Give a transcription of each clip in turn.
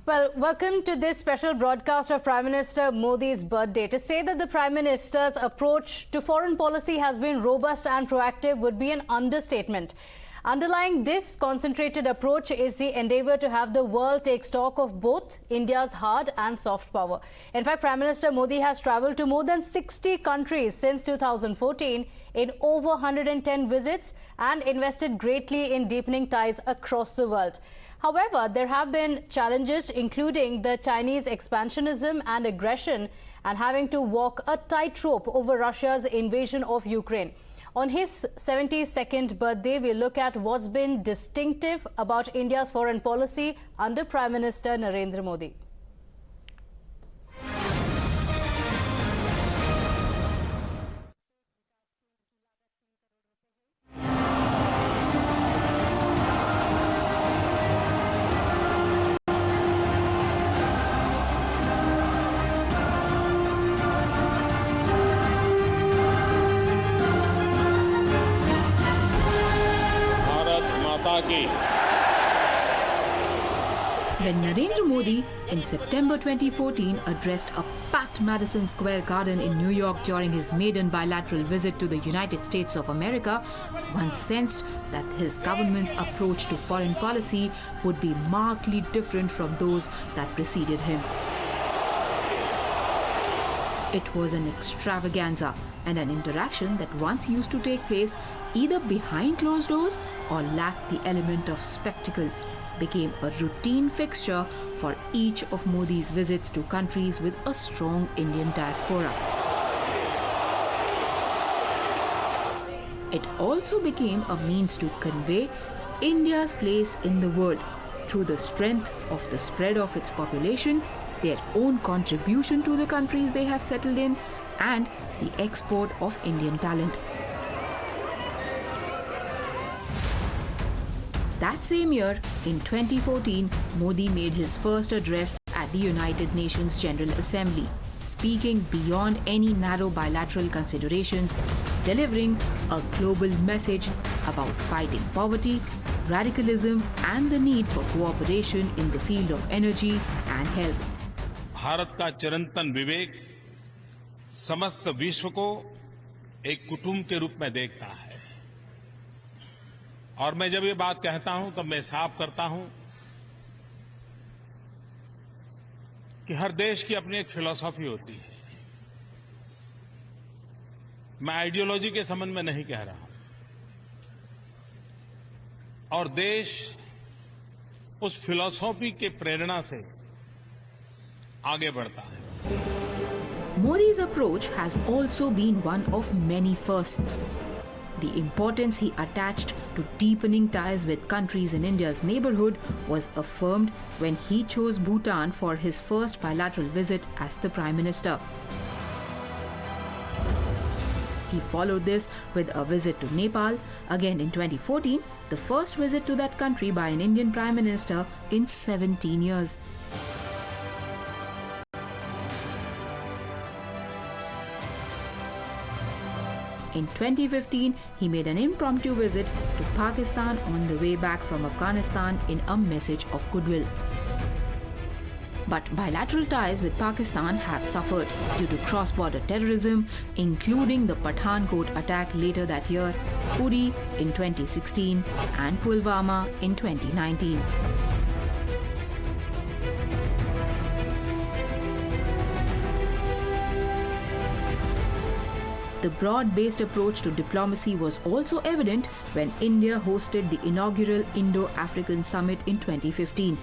Well, welcome to this special broadcast of Prime Minister Modi's birthday. To say that the Prime Minister's approach to foreign policy has been robust and proactive would be an understatement. Underlying this concentrated approach is the endeavour to have the world take stock of both India's hard and soft power. In fact, Prime Minister Modi has travelled to more than 60 countries since 2014 in over 110 visits and invested greatly in deepening ties across the world. However, there have been challenges, including the Chinese expansionism and aggression, and having to walk a tightrope over Russia's invasion of Ukraine. On his 72nd birthday, we look at what's been distinctive about India's foreign policy under Prime Minister Narendra Modi. When Narendra Modi in September 2014 addressed a packed Madison Square Garden in New York during his maiden bilateral visit to the United States of America, one sensed that his government's approach to foreign policy would be markedly different from those that preceded him. It was an extravaganza and an interaction that once used to take place either behind closed doors or lacked the element of spectacle, became a routine fixture for each of Modi's visits to countries with a strong Indian diaspora. It also became a means to convey India's place in the world through the strength of the spread of its population, their own contribution to the countries they have settled in, and the export of Indian talent. That same year, in 2014, Modi made his first address at the United Nations General Assembly, speaking beyond any narrow bilateral considerations, delivering a global message about fighting poverty, radicalism, and the need for cooperation in the field of energy and health. Bharat का चिरंतन विवेक समस्त विश्व को एक कुटुंब के रूप में देखता है। और मैं जब ये बात कहता हूं तब मैं साफ करता हूं कि हर देश की अपनी एक फिलॉसफी होती है। मैं आइडियोलॉजी के संबंध में नहीं कह रहा हूं। और देश उस फिलॉसफी के प्रेरणा से आगे बढ़ता है। Modi's approach has also been one of many firsts. The importance he attached to deepening ties with countries in India's neighborhood was affirmed when he chose Bhutan for his first bilateral visit as the Prime Minister. He followed this with a visit to Nepal, again in 2014, the first visit to that country by an Indian Prime Minister in 17 years. In 2015, he made an impromptu visit to Pakistan on the way back from Afghanistan in a message of goodwill. But bilateral ties with Pakistan have suffered due to cross-border terrorism, including the Pathankot attack later that year, Uri in 2016 and Pulwama in 2019. The broad-based approach to diplomacy was also evident when India hosted the inaugural Indo-African Summit in 2015.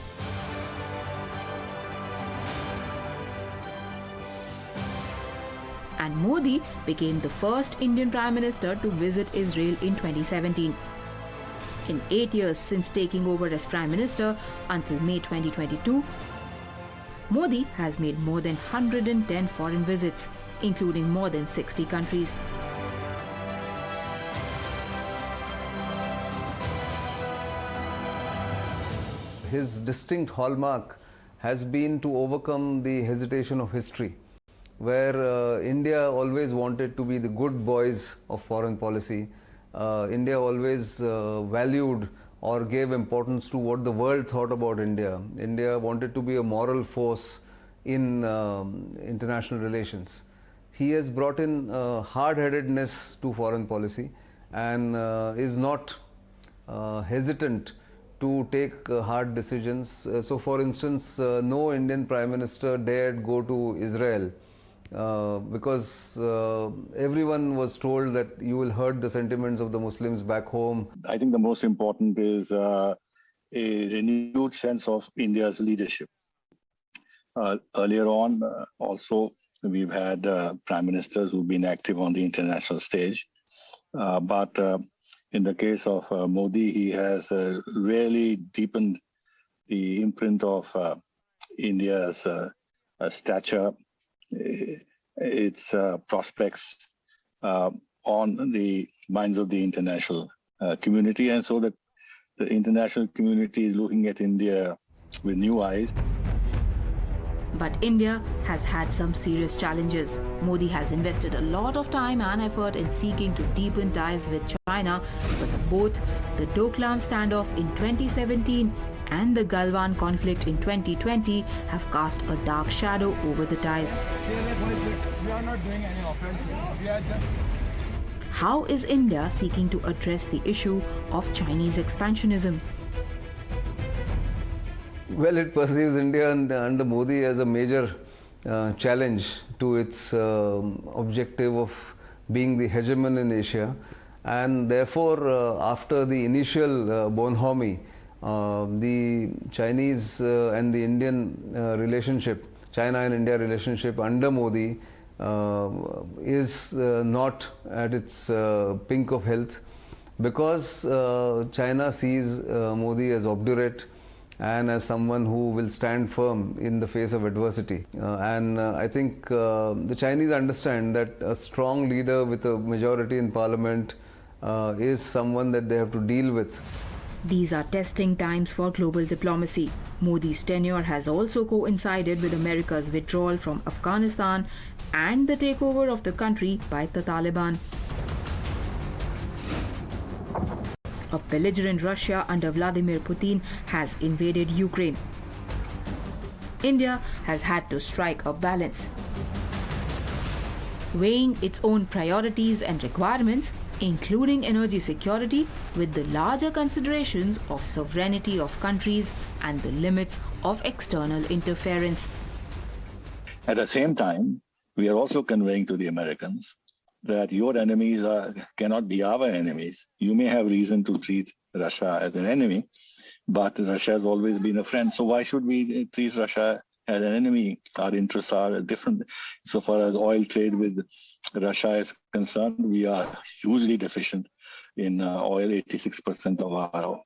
And Modi became the first Indian Prime Minister to visit Israel in 2017. In 8 years since taking over as Prime Minister until May 2022, Modi has made more than 110 foreign visits, including more than 60 countries. His distinct hallmark has been to overcome the hesitation of history, where India always wanted to be the good boys of foreign policy. India always valued or gave importance to what the world thought about India. India wanted to be a moral force in international relations. He has brought in hard-headedness to foreign policy and is not hesitant to take hard decisions. So for instance, no Indian Prime Minister dared go to Israel because everyone was told that you will hurt the sentiments of the Muslims back home. I think the most important is a renewed sense of India's leadership. Earlier on, also, we've had prime ministers who've been active on the international stage. But in the case of Modi, he has really deepened the imprint of India's stature, its prospects on the minds of the international community. And so that the international community is looking at India with new eyes. But India has had some serious challenges. Modi has invested a lot of time and effort in seeking to deepen ties with China, but both the Doklam standoff in 2017 and the Galwan conflict in 2020 have cast a dark shadow over the ties. We are not doing any offense. We are just... How is India seeking to address the issue of Chinese expansionism? Well, it perceives India under Modi as a major challenge to its objective of being the hegemon in Asia, and therefore after the initial bonhomie, the Chinese and the Indian relationship, China and India relationship under Modi is not at its pink of health, because China sees Modi as obdurate and as someone who will stand firm in the face of adversity. And I think the Chinese understand that a strong leader with a majority in parliament is someone that they have to deal with. These are testing times for global diplomacy. Modi's tenure has also coincided with America's withdrawal from Afghanistan and the takeover of the country by the Taliban. A belligerent Russia under Vladimir Putin has invaded Ukraine. India has had to strike a balance, weighing its own priorities and requirements, including energy security, with the larger considerations of sovereignty of countries and the limits of external interference. At the same time, we are also conveying to the Americans that your enemies cannot be our enemies. You may have reason to treat Russia as an enemy, but Russia has always been a friend. So why should we treat Russia as an enemy? Our interests are different. So far as oil trade with Russia is concerned, we are hugely deficient in oil. 86% of our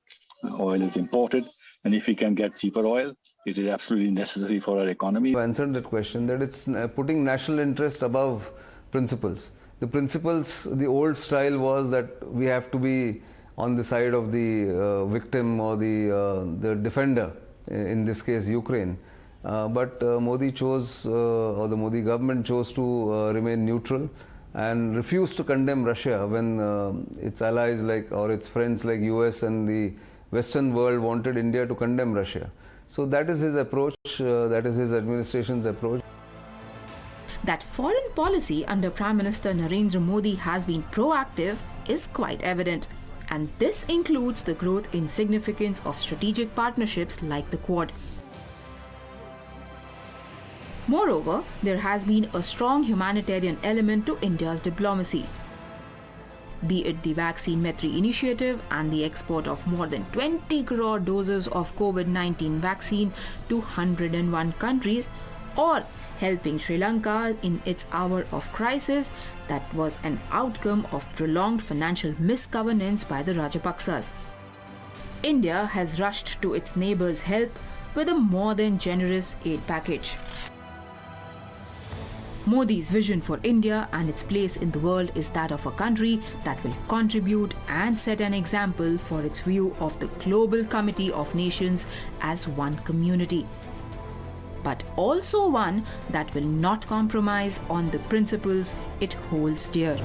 oil is imported. And if we can get cheaper oil, it is absolutely necessary for our economy. I answered that question, that it's putting national interest above principles. The principles, the old style was that we have to be on the side of the victim or the defender, in this case Ukraine. But Modi chose, or the Modi government chose to remain neutral and refused to condemn Russia when its allies like, or its friends like US and the Western world wanted India to condemn Russia. So that is his approach, that is his administration's approach. That foreign policy under Prime Minister Narendra Modi has been proactive is quite evident, and this includes the growth in significance of strategic partnerships like the Quad. Moreover, there has been a strong humanitarian element to India's diplomacy, be it the Vaccine Maitri initiative and the export of more than 20 crore doses of COVID-19 vaccine to 101 countries, or helping Sri Lanka in its hour of crisis that was an outcome of prolonged financial misgovernance by the Rajapaksas. India has rushed to its neighbours' help with a more than generous aid package. Modi's vision for India and its place in the world is that of a country that will contribute and set an example for its view of the Global Committee of Nations as one community, but also one that will not compromise on the principles it holds dear.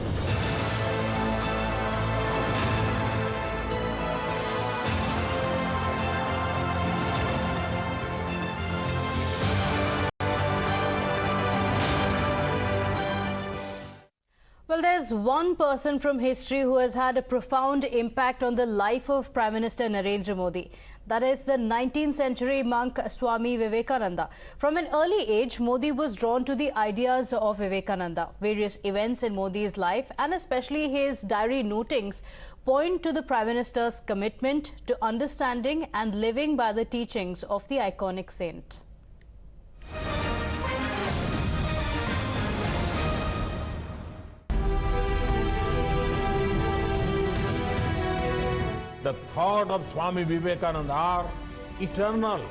Well, there's one person from history who has had a profound impact on the life of Prime Minister Narendra Modi. That is the 19th century monk Swami Vivekanda. From an early age, Modi was drawn to the ideas of Vivekananda. Various events in Modi's life and especially his diary notings point to the Prime Minister's commitment to understanding and living by the teachings of the iconic saint. The thought of Swami Vivekananda are eternal.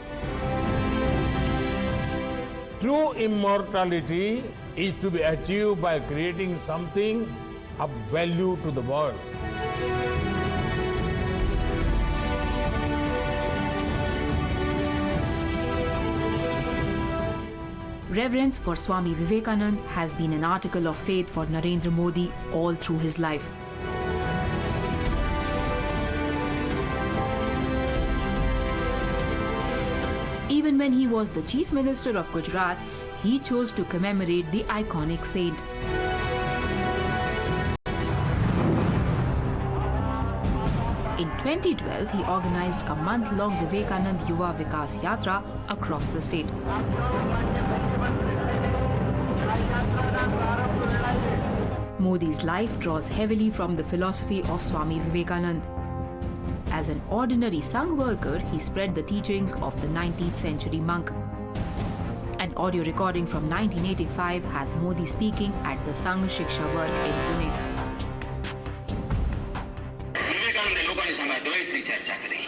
True immortality is to be achieved by creating something of value to the world. Reverence for Swami Vivekananda has been an article of faith for Narendra Modi all through his life. Even when he was the Chief Minister of Gujarat, he chose to commemorate the iconic saint. In 2012, he organized a month-long Vivekanand Yuva Vikas Yatra across the state. Modi's life draws heavily from the philosophy of Swami Vivekananda. As an ordinary Sangh worker, he spread the teachings of the 19th century monk. An audio recording from 1985 has Modi speaking at the Sangh Shiksha Varg in Pune. Vivekananda लोगों ने समय द्वैत की चर्चा करी।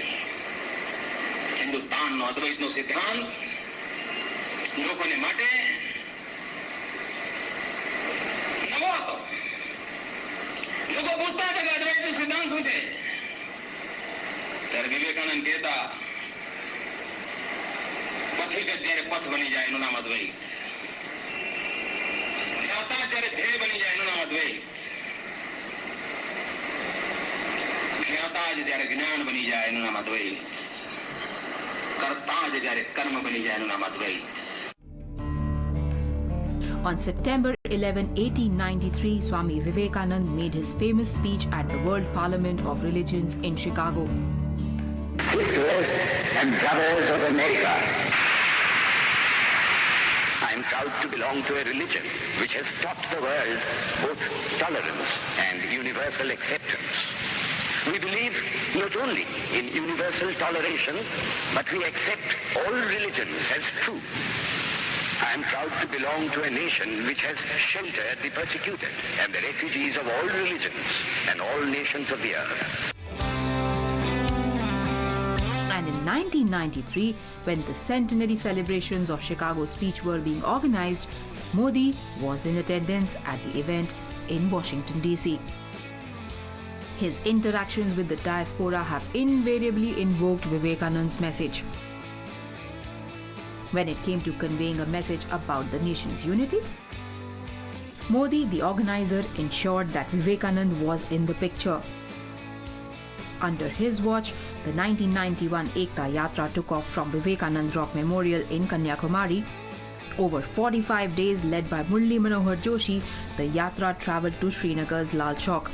हिंदुस्तान નો અદ્વૈતનો સિદ્ધાંત લોકોને માટે નવો હતો। લોકો પૂછતા હતા કે અદ્વૈતનો સિદ્ધાંત શું છે? ત્યારે વિવેકાનંદ કહેતા પથિક જ્યારે પથ બની જાય એનું નામ અદ્વૈત, જ્ઞાતા જ્યારે ધ્યેય બની જાય એનું નામ અદ્વૈત, જ્ઞાતા જ્યારે જ્ઞાન બની જાય એનું નામ અદ્વૈત, કર્તા જ્યારે કર્મ બની જાય એનું નામ અદ્વૈત. On September 11, 1893, Swami Vivekananda made his famous speech at the World Parliament of Religions in Chicago. Sisters and brothers of America, I am proud to belong to a religion which has taught the world both tolerance and universal acceptance. We believe not only in universal toleration, but we accept all religions as true. I am proud to belong to a nation which has sheltered the persecuted and the refugees of all religions and all nations of the earth. And in 1993, when the centenary celebrations of Chicago's speech were being organized, Modi was in attendance at the event in Washington, D.C. His interactions with the diaspora have invariably invoked Vivekananda's message. When it came to conveying a message about the nation's unity, Modi, the organizer, ensured that Vivekananda was in the picture. Under his watch, the 1991 Ekta Yatra took off from Vivekanand Rock Memorial in Kanyakumari. Over 45 days, led by Murli Manohar Joshi, the Yatra travelled to Srinagar's Lal Chowk.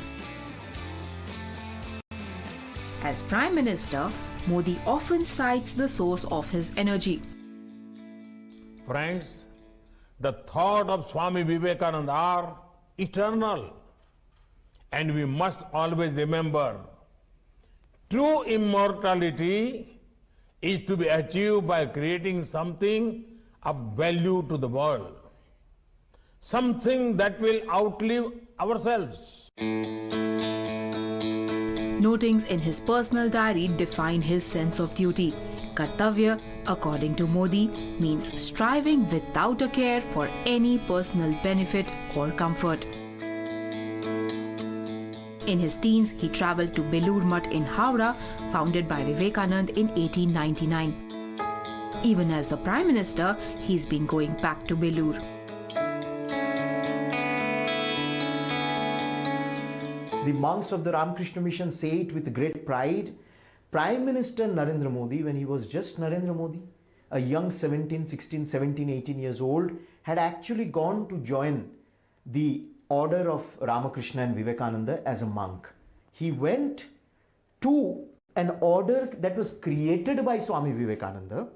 As Prime Minister, Modi often cites the source of his energy. Friends, the thought of Swami Vivekananda are eternal, and we must always remember, true immortality is to be achieved by creating something of value to the world, something that will outlive ourselves. Notings in his personal diary define his sense of duty. Kartavya, according to Modi, means striving without a care for any personal benefit or comfort. In his teens, he travelled to Belur Mutt in Howrah, founded by Vivekananda in 1899. Even as the Prime Minister, he's been going back to Belur. The monks of the Ramakrishna Mission say it with great pride. Prime Minister Narendra Modi, when he was just Narendra Modi, a young 17, 16, 17, 18 years old, had actually gone to join the order of Ramakrishna and Vivekananda as a monk. He went to an order that was created by Swami Vivekananda,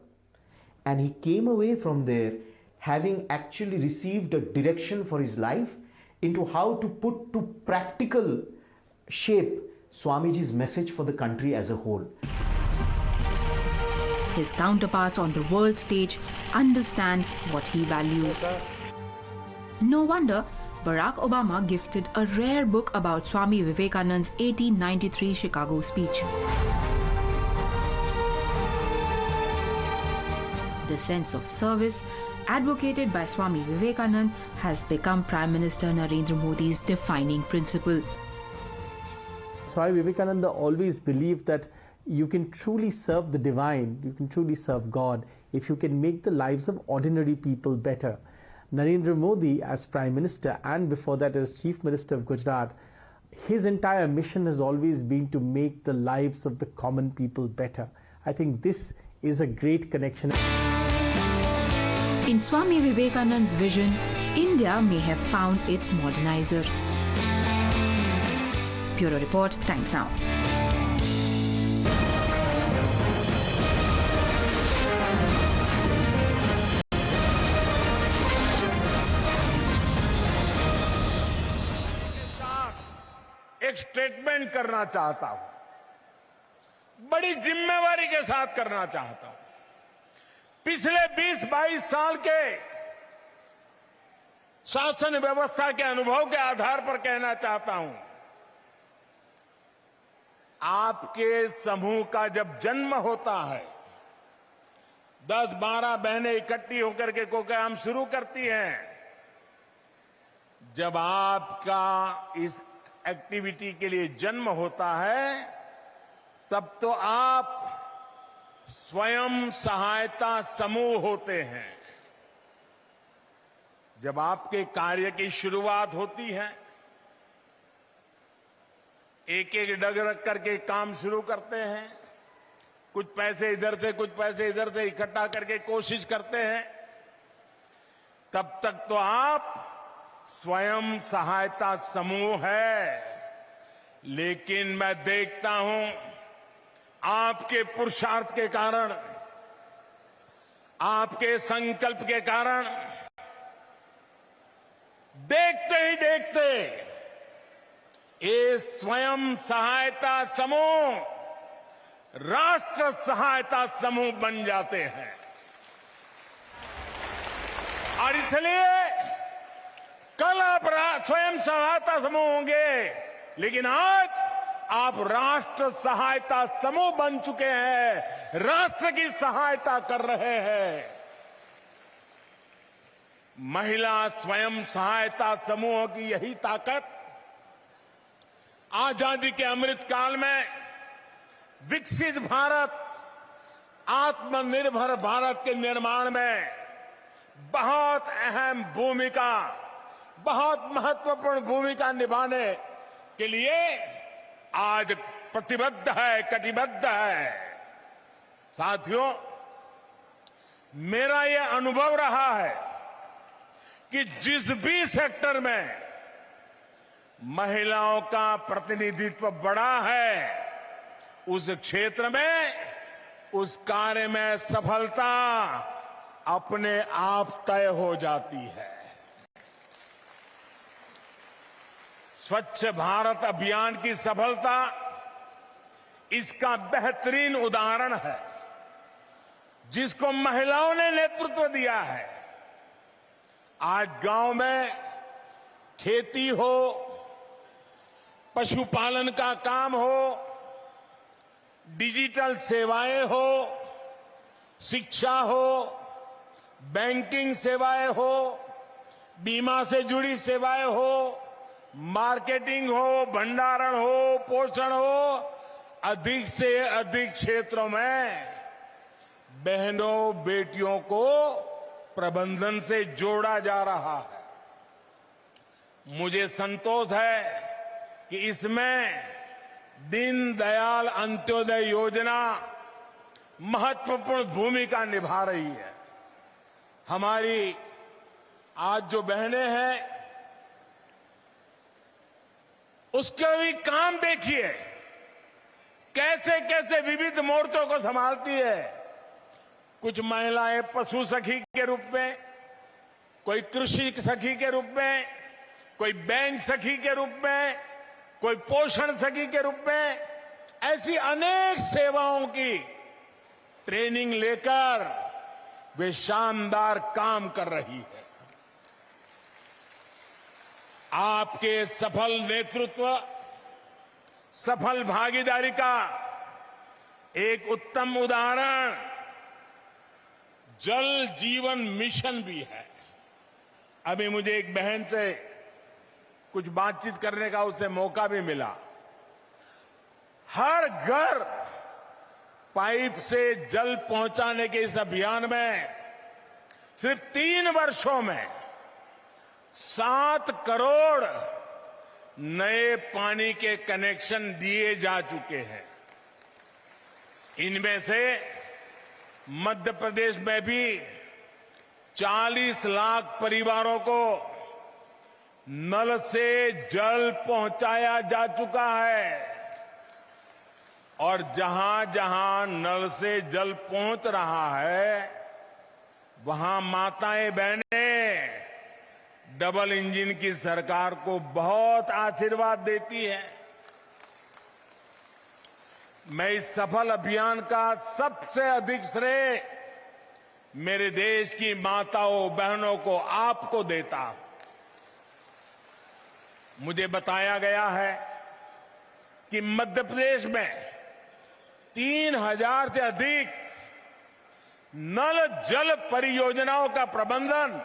and he came away from there having actually received a direction for his life into how to put to practical shape Swamiji's message for the country as a whole. His counterparts on the world stage understand what he values. No wonder Barack Obama gifted a rare book about Swami Vivekananda's 1893 Chicago speech. The sense of service advocated by Swami Vivekananda has become Prime Minister Narendra Modi's defining principle. Swami Vivekananda always believed that you can truly serve the divine, you can truly serve God if you can make the lives of ordinary people better. Narendra Modi, as Prime Minister and before that as Chief Minister of Gujarat, his entire mission has always been to make the lives of the common people better. I think this is a great connection. In Swami Vivekananda's vision, India may have found its modernizer. Bureau Report, Times Now. एक statement करना चाहता हूं, बड़ी जिम्मेवारी के साथ करना चाहता हूं। पिछले 20-22 साल के शासन व्यवस्था के अनुभव के आधार पर कहना चाहता हूं, आपके समूह का जब जन्म होता है, 10-12 बहनें इकट्ठी होकर के कोई काम शुरू करती हैं, जब आपका इस एक्टिविटी के लिए जन्म होता है, तब तो आप स्वयं सहायता समूह होते हैं। जब आपके कार्य की शुरुआत होती है, एक एक डग रख करके काम शुरू करते हैं, कुछ पैसे इधर से कुछ पैसे इधर से इकट्ठा करके कोशिश करते हैं, तब तक तो आप स्वयं सहायता समूह है। लेकिन मैं देखता हूं आपके पुरुषार्थ के कारण, आपके संकल्प के कारण, देखते ही देखते ये स्वयं सहायता समूह राष्ट्र सहायता समूह बन जाते हैं। और इसलिए कल आप स्वयं सहायता समूह होंगे, लेकिन आज आप राष्ट्र सहायता समूह बन चुके हैं, राष्ट्र की सहायता कर रहे हैं। महिला स्वयं सहायता समूह की यही ताकत आजादी के अमृत काल में विकसित भारत, आत्मनिर्भर भारत के निर्माण में बहुत अहम भूमिका, बहुत महत्वपूर्ण भूमिका निभाने के लिए आज प्रतिबद्ध है, कटिबद्ध है। साथियों, मेरा यह अनुभव रहा है कि जिस भी सेक्टर में महिलाओं का प्रतिनिधित्व बढ़ा है, उस क्षेत्र में, उस कार्य में सफलता अपने आप तय हो जाती है। स्वच्छ भारत अभियान की सफलता इसका बेहतरीन उदाहरण है, जिसको महिलाओं ने नेतृत्व दिया है। आज गांव में खेती हो, पशुपालन का काम हो, डिजिटल सेवाएं हो, शिक्षा हो, बैंकिंग सेवाएं हो, बीमा से जुड़ी सेवाएं हो, मार्केटिंग हो, भंडारण हो, पोषण हो, अधिक से अधिक क्षेत्रों में बहनों बेटियों को प्रबंधन से जोड़ा जा रहा है। मुझे संतोष है कि इसमें दीनदयाल अंत्योदय योजना महत्वपूर्ण भूमिका निभा रही है। हमारी आज जो बहनें हैं, उसके भी काम देखिए, कैसे कैसे विविध मोर्चों को संभालती है। कुछ महिलाएं पशु सखी के रूप में, कोई कृषि सखी के रूप में, कोई बैंक सखी के रूप में, कोई पोषण सखी के रूप में, ऐसी अनेक सेवाओं की ट्रेनिंग लेकर वे शानदार काम कर रही है। आपके सफल नेतृत्व, सफल भागीदारी का एक उत्तम उदाहरण जल जीवन मिशन भी है। अभी मुझे एक बहन से कुछ बातचीत करने का उससे मौका भी मिला। हर घर पाइप से जल पहुंचाने के इस अभियान में सिर्फ 3 वर्षों में 7 करोड़ नए पानी के कनेक्शन दिए जा चुके हैं। इनमें से मध्य प्रदेश में भी 40 लाख परिवारों को नल से जल पहुंचाया जा चुका है। और जहां जहां नल से जल पहुंच रहा है, वहां माताएं बहनें डबल इंजन की सरकार को बहुत आशीर्वाद देती है। मैं इस सफल अभियान का सबसे अधिक श्रेय मेरे देश की माताओं बहनों को, आपको देता हूं। मुझे बताया गया है कि मध्य प्रदेश में 3000 से अधिक नल जल परियोजनाओं का प्रबंधन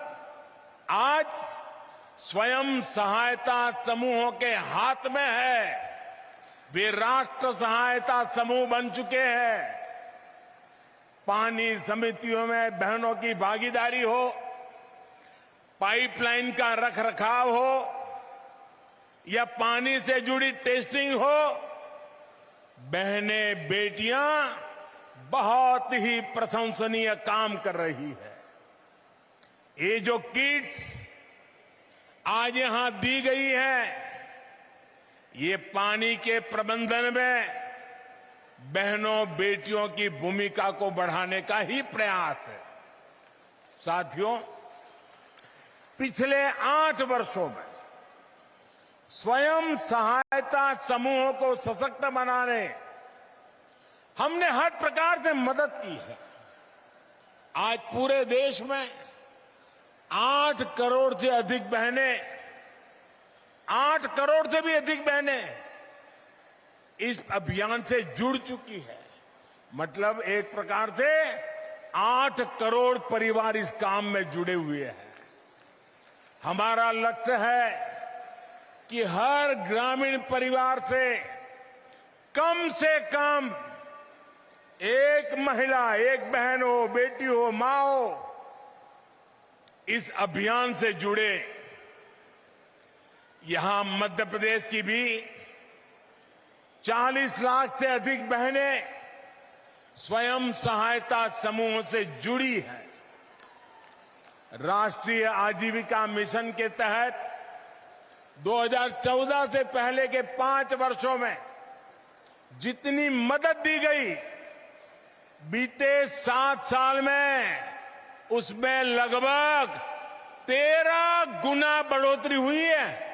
आज स्वयं सहायता समूहों के हाथ में है। वे राष्ट्र सहायता समूह बन चुके हैं। पानी समितियों में बहनों की भागीदारी हो, पाइपलाइन का रखरखाव हो या पानी से जुड़ी टेस्टिंग हो, बहनें बेटियां बहुत ही प्रशंसनीय काम कर रही है। ये जो किट्स आज यहां दी गई है, ये पानी के प्रबंधन में बहनों बेटियों की भूमिका को बढ़ाने का ही प्रयास है। साथियों, पिछले 8 वर्षों में स्वयं सहायता समूहों को सशक्त बनाने हमने हर प्रकार से मदद की है। आज पूरे देश में 8 करोड़ से अधिक बहनें, 8 करोड़ से भी अधिक बहनें इस अभियान से जुड़ चुकी है। मतलब एक प्रकार से 8 करोड़ परिवार इस काम में जुड़े हुए हैं। हमारा लक्ष्य है कि हर ग्रामीण परिवार से कम एक महिला, एक बहन हो, बेटी हो, मां हो, इस अभियान से जुड़े। यहां मध्य प्रदेश की भी 40 लाख से अधिक बहनें स्वयं सहायता समूहों से जुड़ी हैं। राष्ट्रीय आजीविका मिशन के तहत 2014 से पहले के 5 वर्षों में जितनी मदद दी गई, बीते 7 साल में उसमें लगभग 13 गुना बढ़ोतरी हुई है।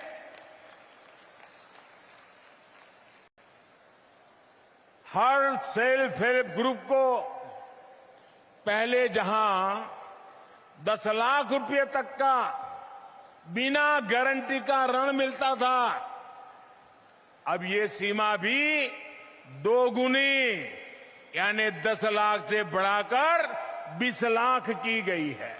हर सेल्फ हेल्प ग्रुप को पहले जहां 10 लाख रुपए तक का बिना गारंटी का ऋण मिलता था, अब ये सीमा भी 2 गुनी यानी 10 लाख से बढ़ाकर 20 लाख की गई है।